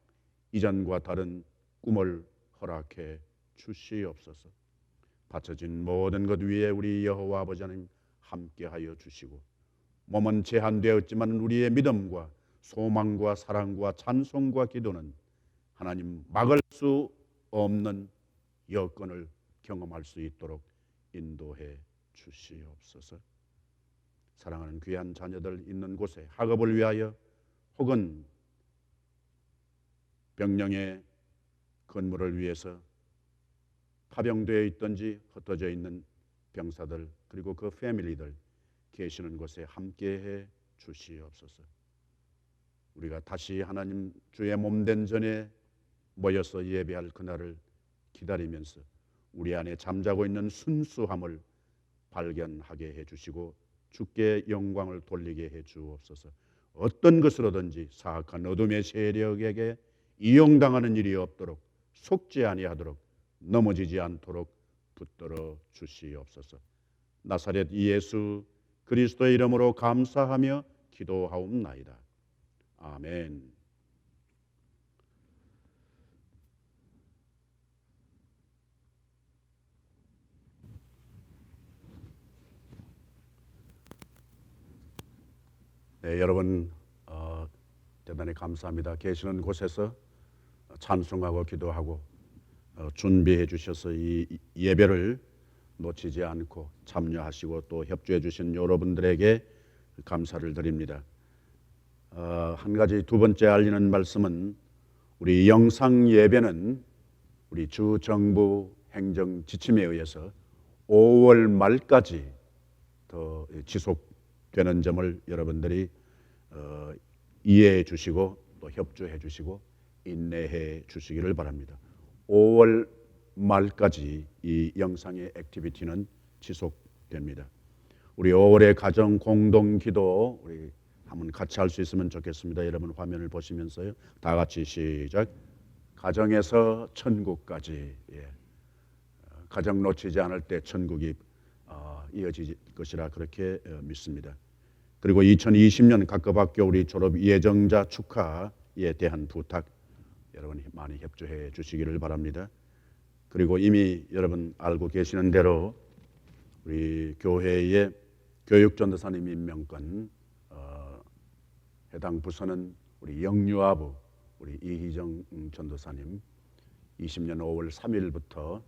이전과 다른 꿈을 허락해 주시옵소서. 바쳐진 모든 것 위에 우리 여호와 아버지 하나님 함께하여 주시고, 몸은 제한되었지만 우리의 믿음과 소망과 사랑과 찬송과 기도는 하나님 막을 수 없는 여건을 경험할 수 있도록 인도해 주시옵소서. 사랑하는 귀한 자녀들 있는 곳에 학업을 위하여 혹은 병령의 근무를 위해서 파병되어 있든지 흩어져 있는 병사들 그리고 그 패밀리들 계시는 곳에 함께해 주시옵소서. 우리가 다시 하나님 주의 몸된 전에 모여서 예배할 그날을 기다리면서 우리 안에 잠자고 있는 순수함을 발견하게 해주시고 주께 영광을 돌리게 해 주옵소서. 어떤 것으로든지 사악한 어둠의 세력에게 이용당하는 일이 없도록, 속지 아니하도록, 넘어지지 않도록 붙들어 주시옵소서. 나사렛 예수 그리스도의 이름으로 감사하며 기도하옵나이다. 아멘. 네, 여러분 대단히 감사합니다. 계시는 곳에서 찬송하고 기도하고 준비해 주셔서 이 예배를 놓치지 않고 참여하시고 또 협조해 주신 여러분들에게 감사를 드립니다. 한 가지 두 번째 알리는 말씀은 우리 영상 예배는 우리 주 정부 행정 지침에 의해서 5월 말까지 더 지속되는 점을 여러분들이 이해해 주시고 또 협조해 주시고 인내해 주시기를 바랍니다. 5월 말까지 이 영상의 액티비티는 지속됩니다. 우리 5월의 가정 공동 기도 우리 한번 같이 할 수 있으면 좋겠습니다. 여러분 화면을 보시면서요. 다 같이 시작. 가정에서 천국까지. 가정 놓치지 않을 때 천국이 이어질 것이라 그렇게 믿습니다. 그리고 2020년 각급 학교 우리 졸업 예정자 축하에 대한 부탁 여러분 많이 협조해 주시기를 바랍니다. 그리고 이미 여러분 알고 계시는 대로 우리 교회의 교육전도사님 임명권 해당 부서는 우리 영유아부 우리 이희정 전도사님 20년 5월 3일부터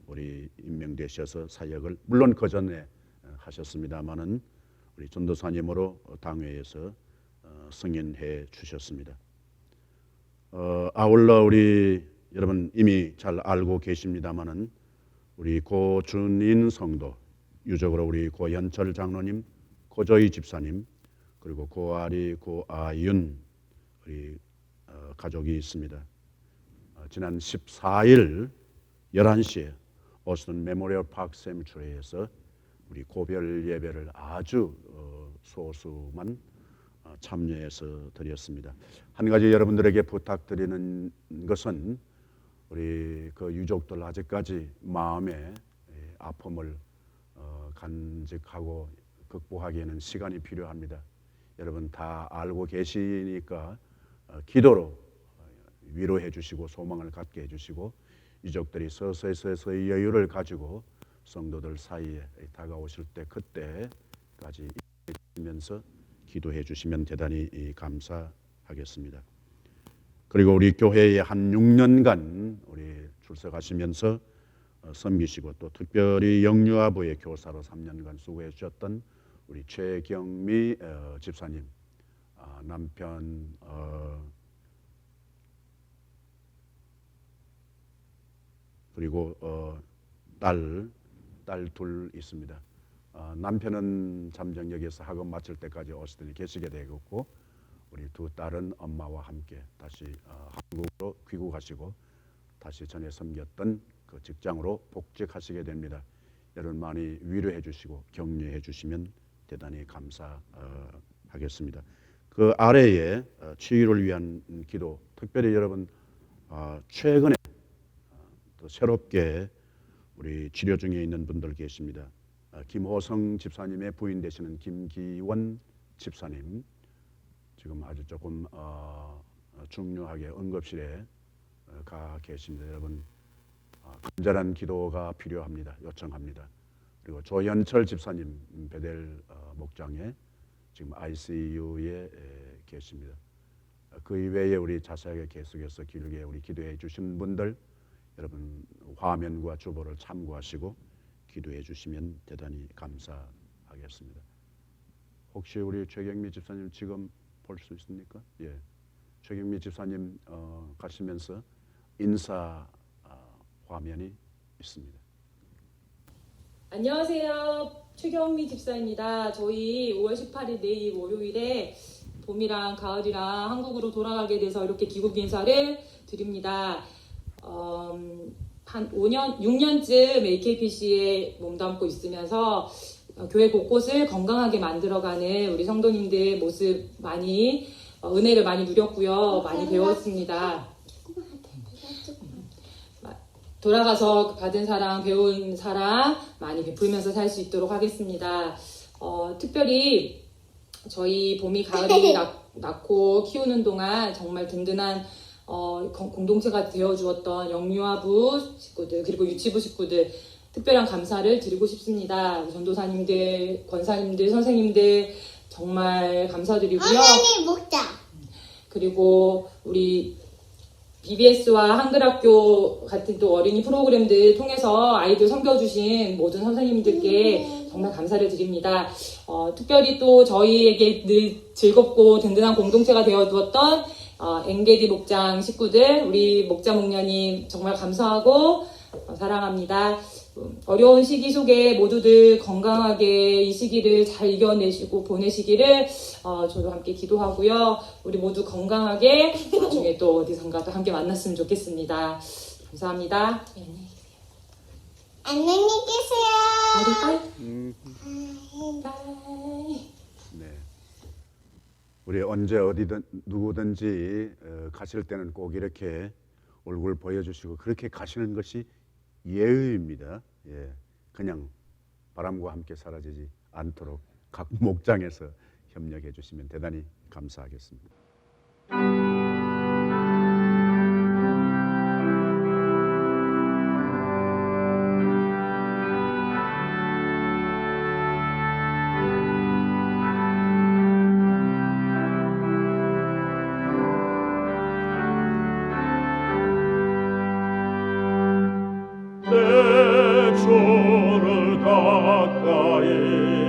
우리 임명되셔서 사역을 물론 그 전에 하셨습니다마는 우리 전도사님으로 당회에서 승인해 주셨습니다. 아울러 우리 여러분 이미 잘 알고 계십니다마는 우리 고준인 성도, 유적으로 우리 고현철 장로님, 고조희 집사님, 그리고 고아리, 고아윤 우리 가족이 있습니다. 지난 14일 11시에 오스틴 메모리얼 파크 세미트리에서 우리 고별 예배를 아주 소수만 참여해서 드렸습니다. 한 가지 여러분들에게 부탁드리는 것은 우리 그 유족들 아직까지 마음의 아픔을 간직하고 극복하기에는 시간이 필요합니다. 여러분 다 알고 계시니까 기도로 위로해 주시고 소망을 갖게 해 주시고 유족들이 서서히 여유를 가지고 성도들 사이에 다가오실 때 그때까지 있으면서 기도해 주시면 대단히 감사하겠습니다. 그리고 우리 교회에 한 6년간 우리 출석하시면서 섬기시고 또 특별히 영유아부의 교사로 3년간 수고해 주셨던 우리 최경미 집사님, 남편 그리고 딸 둘 있습니다. 남편은 잠정역에서 학업 마칠 때까지 오스틴에 계시게 되었고 우리 두 딸은 엄마와 함께 다시 한국으로 귀국하시고 다시 전에 섬겼던 그 직장으로 복직하시게 됩니다. 여러분 많이 위로해 주시고 격려해 주시면 대단히 감사하겠습니다. 그 아래에 치유를 위한 기도, 특별히 여러분 최근에 또 새롭게 우리 치료 중에 있는 분들 계십니다. 김호성 집사님의 부인 되시는 김기원 집사님, 지금 아주 조금 중요하게 응급실에 가 계십니다. 여러분 간절한 기도가 필요합니다. 요청합니다. 그리고 조현철 집사님 베델 목장에 지금 ICU에 계십니다. 그 이외에 우리 자세하게 계속해서 길게 우리 기도해 주신 분들 여러분 화면과 주보를 참고하시고 기도해 주시면 대단히 감사하겠습니다. 혹시 우리 최경미 집사님 지금 볼 수 있습니까? 예, 최경미 집사님 가시면서 인사 화면이 있습니다. 안녕하세요. 최경미 집사입니다. 저희 5월 18일 내일 월요일에 봄이랑 가을이랑 한국으로 돌아가게 돼서 이렇게 귀국 인사를 드립니다. 한 6년쯤 AKPC에 몸담고 있으면서 교회 곳곳을 건강하게 만들어가는 우리 성도님들 모습 많이 은혜를 많이 누렸고요. 많이 배웠습니다. 돌아가서 받은 사랑, 배운 사랑 많이 베풀면서 살 수 있도록 하겠습니다. 특별히 저희 봄이 가을이 낳고 키우는 동안 정말 든든한 공동체가 되어주었던 영유아부 식구들 그리고 유치부 식구들 특별한 감사를 드리고 싶습니다. 전도사님들, 권사님들, 선생님들 정말 감사드리고요. 선생님 목자. 그리고 우리 BBS와 한글학교 같은 또 어린이 프로그램들 통해서 아이들 섬겨주신 모든 선생님들께 정말 감사를 드립니다. 특별히 또 저희에게 늘 즐겁고 든든한 공동체가 되어주었던 엥게디 목장 식구들, 우리 목자 목녀님 정말 감사하고 사랑합니다. 어려운 시기 속에 모두들 건강하게 이 시기를 잘 이겨내시고 보내시기를 저도 함께 기도하고요. 우리 모두 건강하게 나중에 또 어디선가 또 함께 만났으면 좋겠습니다. 감사합니다. 안녕히 계세요. 바이. 네. 우리 언제 어디든 누구든지 가실 때는 꼭 이렇게 얼굴 보여주시고 그렇게 가시는 것이 예의입니다. 예, 그냥 바람과 함께 사라지지 않도록 각 목장에서 협력해 주시면 대단히 감사하겠습니다. 내 주를 가까이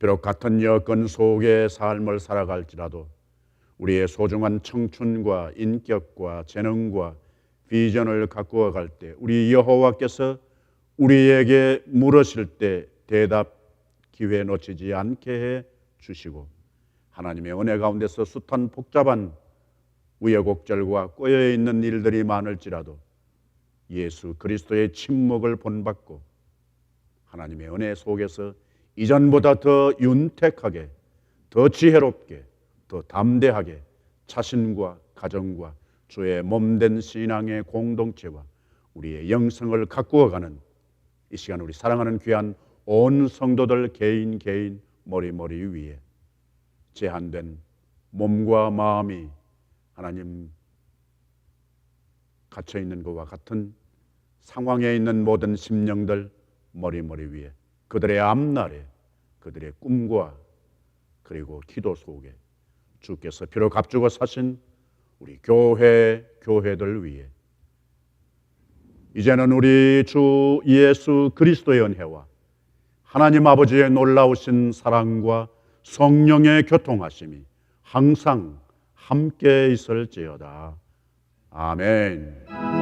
비록 같은 여건 속의 삶을 살아갈지라도 우리의 소중한 청춘과 인격과 재능과 비전을 가꾸어 갈 때 우리 여호와께서 우리에게 물으실 때 대답 기회 놓치지 않게 해 주시고 하나님의 은혜 가운데서 숱한 복잡한 우여곡절과 꼬여 있는 일들이 많을지라도 예수 그리스도의 침묵을 본받고 하나님의 은혜 속에서 이전보다 더 윤택하게, 더 지혜롭게, 더 담대하게 자신과 가정과 주의 몸된 신앙의 공동체와 우리의 영성을 가꾸어가는 이 시간 우리 사랑하는 귀한 온 성도들 개인 머리 위에 제한된 몸과 마음이 하나님 갇혀 있는 것과 같은 상황에 있는 모든 심령들 머리 위에 그들의 앞날에 그들의 꿈과 그리고 기도 속에 주께서 피로 값주고 사신 우리 교회들 위에 이제는 우리 주 예수 그리스도의 은혜와 하나님 아버지의 놀라우신 사랑과 성령의 교통하심이 항상 함께 있을지어다. 아멘.